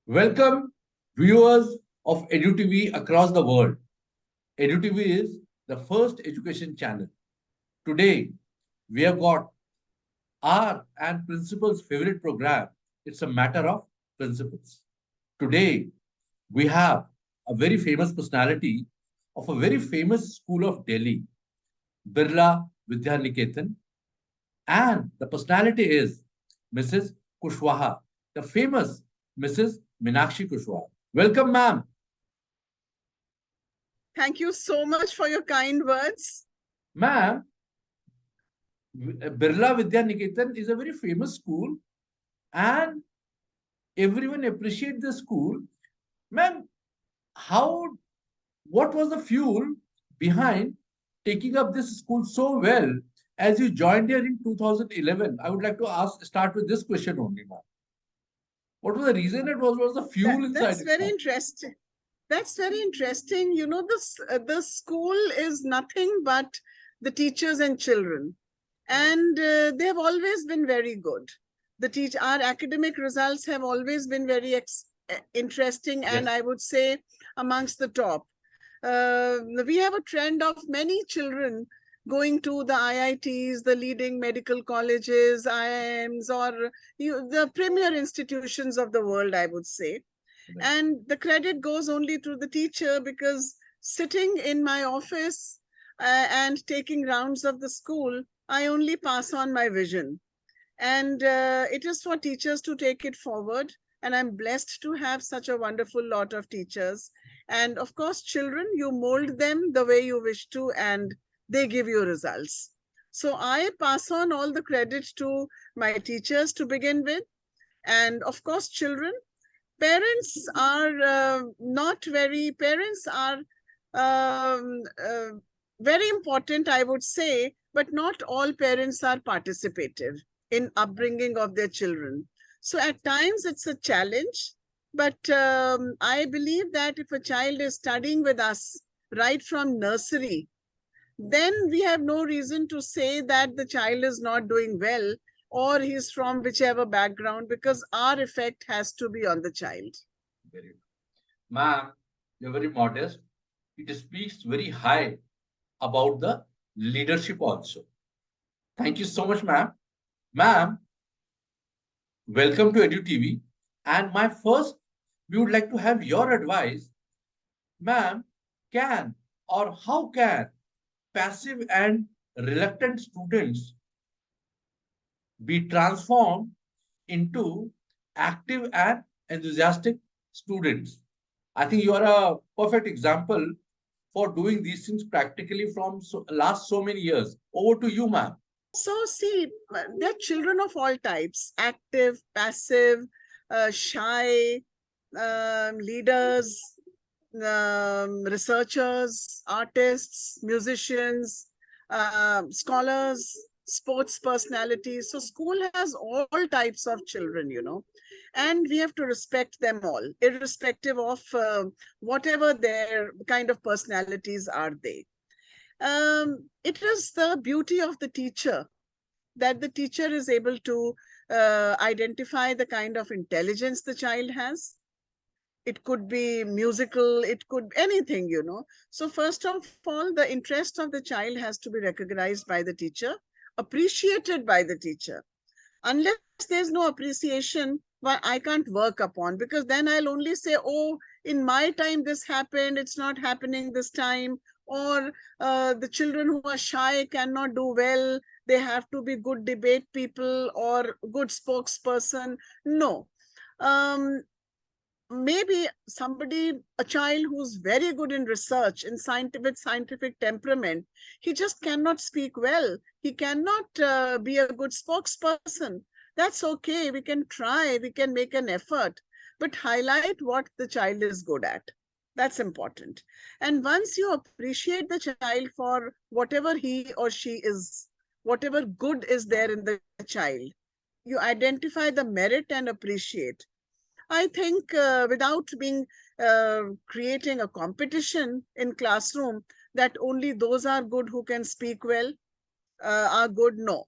Welcome, viewers of EduTV across the world. EduTV is the first education channel. Today, we have got our and principal's favorite program. It's a matter of principles. Today, we have a very famous personality of a very famous school of Delhi, Birla Vidya Niketan, and the personality is Mrs. Kushwaha, the famous Mrs. Minakshi Kushwaha. Welcome, ma'am. Thank you so much for your kind words. Ma'am, Birla Vidya Niketan is a very famous school and everyone appreciate the school. Ma'am, how, what was the fuel behind taking up this school so well as you joined here in 2011? I would like to start with this question only, ma'am. What was the reason it was the fuel inside That's it, very ma'am? interesting. That's very interesting. You know, the school is nothing but the teachers and children, Correct. and they have always been very good. Our academic results have always been very interesting, and Yes. I would say amongst the top. We have a trend of many children going to the IITs, the leading medical colleges, IIMs, or the premier institutions of the world, I would say. Correct. And the credit goes only to the teacher because sitting in my office and taking rounds of the school, I only pass on my vision. And it is for teachers to take it forward. And I'm blessed to have such a wonderful lot of teachers. And of course, children, you mold them the way you wish to, and they give you results. So I pass on all the credit to my teachers to begin with. And of course, children, parents are parents are um, uh, very important, I would say, but not all parents are participative in upbringing of their children. So at times it's a challenge, but I believe that if a child is studying with us right from nursery, then we have no reason to say that the child is not doing well or he's from whichever background, because our effect has to be on the child. Very good. Ma'am, you're very modest. It speaks very high about the leadership also. Thank you so much, ma'am. Ma'am, welcome to EduTV. And my first, we would like to have your advice. Ma'am, can or how can passive and reluctant students be transformed into active and enthusiastic students? I think you are a perfect example for doing these things practically from last so many years. Over to you, ma'am. So, see, they're children of all types: active, passive, shy, leaders, researchers, artists, musicians, scholars, sports personalities. So, school has all types of children, and we have to respect them all, irrespective of whatever their kind of personalities are they. It is the beauty of the teacher that the teacher is able to identify the kind of intelligence the child has. It could be musical, it could be anything. So first of all, the interest of the child has to be recognized by the teacher, appreciated by the teacher. Unless there's no appreciation, well, I can't work upon, because then I'll only say, oh, in my time this happened, it's not happening this time. Or the children who are shy cannot do well, they have to be good debate people or good spokesperson. No. um, Maybe somebody, a child who's very good in research, in scientific temperament, he just cannot speak well, he cannot be a good spokesperson. That's okay, we can try, we can make an effort, but highlight what the child is good at. That's important. And once you appreciate the child for whatever he or she is, whatever good is there in the child, you identify the merit and appreciate. I think without being creating a competition in classroom that only those are good who can speak well are good. No,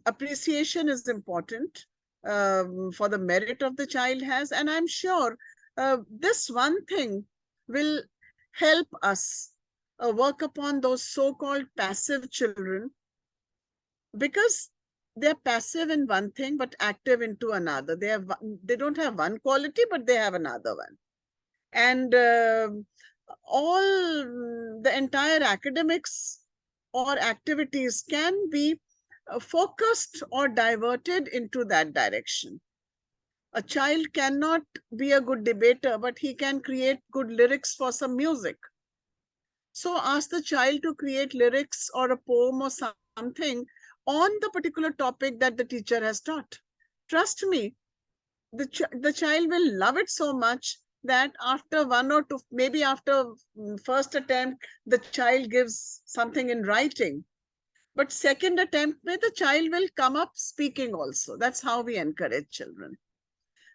appreciation is important. for the merit of the child has. And I'm sure this one thing will help us work upon those so-called passive children, because they're passive in one thing but active into another. They don't have one quality, but they have another one. And all the entire academics or activities can be focused or diverted into that direction. A child cannot be a good debater, but he can create good lyrics for some music. So ask the child to create lyrics or a poem or something on the particular topic that the teacher has taught. Trust me, the child will love it so much that after one or two, maybe after first attempt, the child gives something in writing. But second attempt, the child will come up speaking also. That's how we encourage children.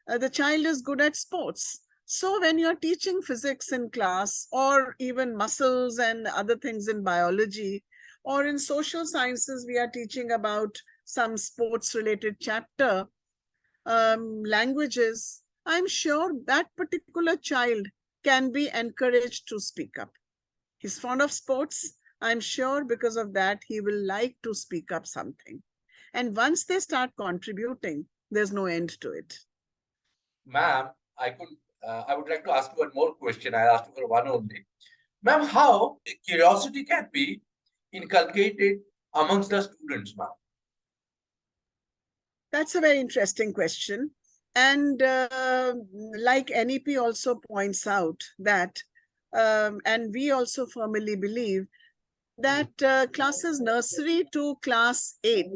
The child is good at sports. So when you're teaching physics in class, or even muscles and other things in biology, or in social sciences, we are teaching about some sports related chapter, languages, I'm sure that particular child can be encouraged to speak up. He's fond of sports. I'm sure because of that, he will like to speak up something. And once they start contributing, there's no end to it. Ma'am, I would like to ask you one more question. I asked you for one only. Ma'am, how curiosity can be inculcated amongst the students, ma'am? That's a very interesting question. And like NEP also points out that, and we also firmly believe that classes nursery to class 8,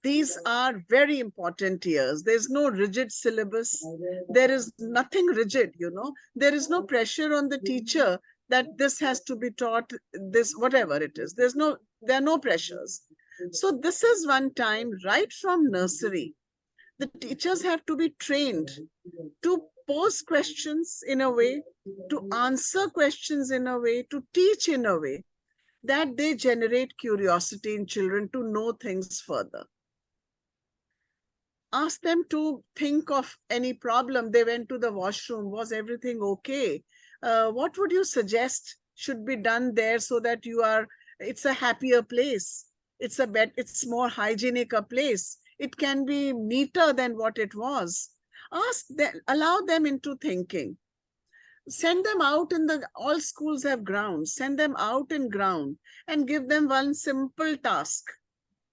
these are very important years. There's no rigid syllabus. There is nothing rigid, There is no pressure on the teacher that this has to be taught, this, whatever it is. There are no pressures. So this is one time right from nursery. The teachers have to be trained to pose questions in a way, to answer questions in a way, to teach in a way that they generate curiosity in children to know things further. Ask them to think of any problem. They went to the washroom. Was everything okay? What would you suggest should be done there so that it's a happier place? It's more hygienic a place. It can be neater than what it was. Ask them, allow them into thinking. Send them out all schools have grounds. Send them out in ground and give them one simple task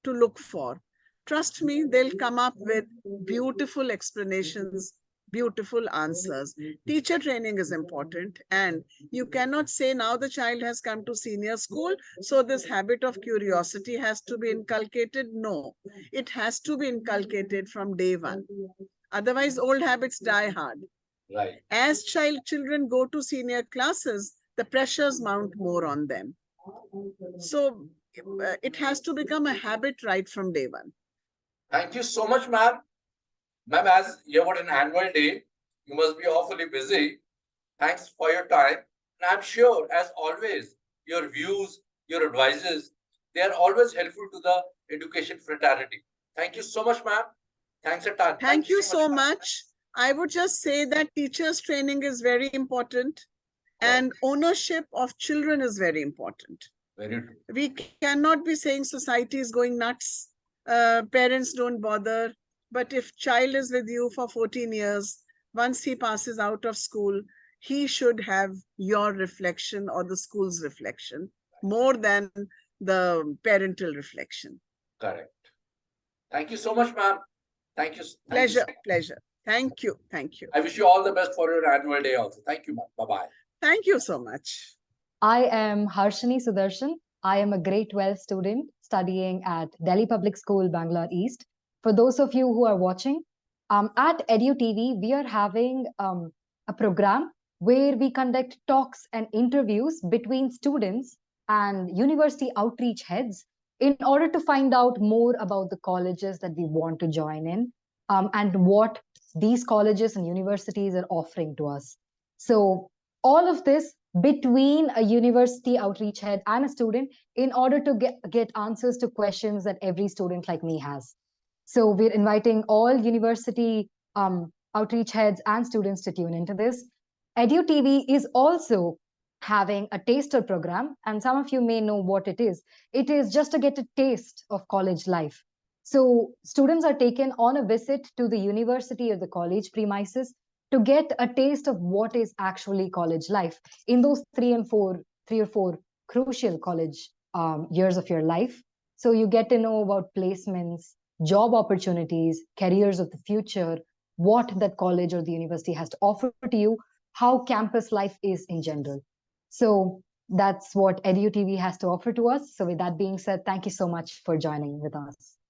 to look for. Trust me, they'll come up with beautiful explanations, beautiful answers. Teacher training is important, and you cannot say now the child has come to senior school, so this habit of curiosity has to be inculcated. No, it has to be inculcated from day one. Otherwise, old habits die hard. Right. As children go to senior classes, the pressures mount more on them. So it has to become a habit right from day one. Thank you so much, ma'am. Ma'am, as you have got an annual day, you must be awfully busy. Thanks for your time. And I'm sure, as always, your views, your advices, they are always helpful to the education fraternity. Thank you so much, ma'am. Thanks a ton. Thank you so much. I would just say that teachers training is very important, and ownership of children is very important. Very true. We cannot be saying society is going nuts. Parents don't bother. But if child is with you for 14 years, once he passes out of school, he should have your reflection or the school's reflection more than the parental reflection. Correct. Thank you so much, ma'am. Thank you. Pleasure. Thank you. I wish you all the best for your annual day also. Thank you, ma'am. Bye-bye. Thank you so much. I am Harshini Sudarshan. I am a grade 12 student studying at Delhi Public School, Bangalore East. For those of you who are watching, at Edu TV, we are having a program where we conduct talks and interviews between students and university outreach heads in order to find out more about the colleges that we want to join in, and what these colleges and universities are offering to us. So all of this between a university outreach head and a student in order to get answers to questions that every student like me has. So we're inviting all university outreach heads and students to tune into this. Edu TV is also having a taster program, and some of you may know what it is. It is just to get a taste of college life. So students are taken on a visit to the university or the college premises to get a taste of what is actually college life in those 3 or 4 crucial college years of your life. So you get to know about placements, job opportunities, careers of the future, what that college or the university has to offer to you, how campus life is in general. So that's what EduTV has to offer to us. So with that being said, thank you so much for joining with us.